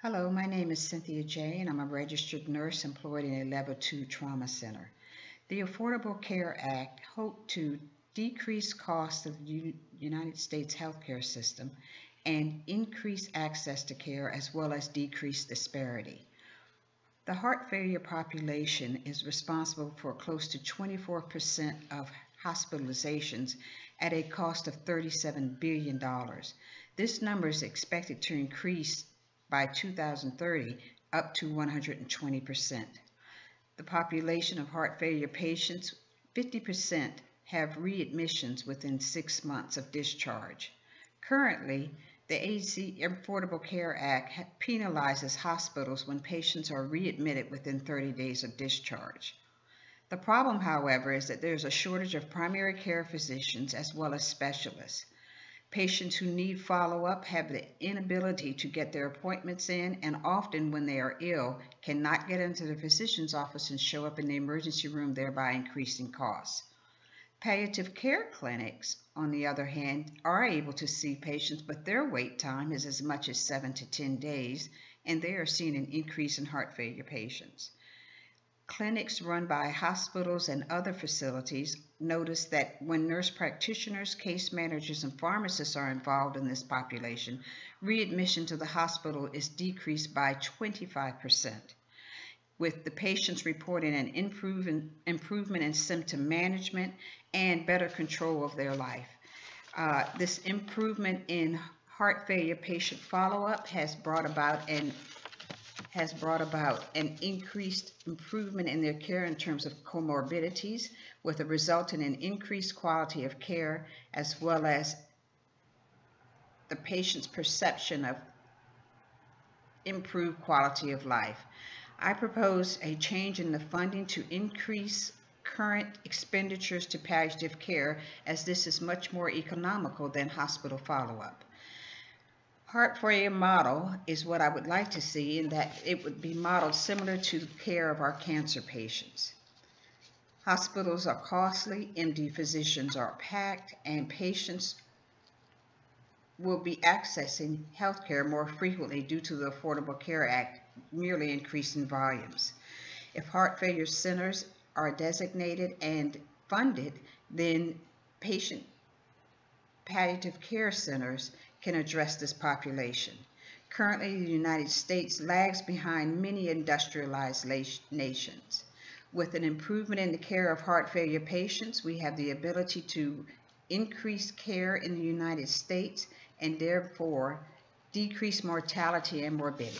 Hello, my name is Cynthia J, and I'm a registered nurse employed in a Level 2 trauma center. The Affordable Care Act hoped to decrease costs of the United States healthcare system and increase access to care as well as decrease disparity. The heart failure population is responsible for close to 24% of hospitalizations at a cost of $37 billion. This number is expected to increase by 2030 up to 120%. The population of heart failure patients, 50% have readmissions within 6 months of discharge. Currently, the AC Affordable Care Act penalizes hospitals when patients are readmitted within 30 days of discharge. The problem, however, is that there's a shortage of primary care physicians as well as specialists. Patients who need follow-up have the inability to get their appointments in, and often when they are ill, cannot get into the physician's office and show up in the emergency room, thereby increasing costs. Palliative care clinics, on the other hand, are able to see patients, but their wait time is as much as 7 to 10 days, and they are seeing an increase in heart failure patients. Clinics run by hospitals and other facilities notice that when nurse practitioners, case managers, and pharmacists are involved in this population, readmission to the hospital is decreased by 25%, with the patients reporting an improvement in symptom management and better control of their life. This improvement in heart failure patient follow-up has brought about an increased improvement in their care in terms of comorbidities, with a result in an increased quality of care as well as the patient's perception of improved quality of life. I propose a change in the funding to increase current expenditures to palliative care, as this is much more economical than hospital follow-up. Heart failure model is what I would like to see, in that it would be modeled similar to the care of our cancer patients. Hospitals are costly, MD physicians are packed, and patients will be accessing health care more frequently due to the Affordable Care Act merely increasing volumes. If heart failure centers are designated and funded, then patient palliative care centers can address this population. Currently, the United States lags behind many industrialized nations. With an improvement in the care of heart failure patients, we have the ability to increase care in the United States and therefore decrease mortality and morbidity.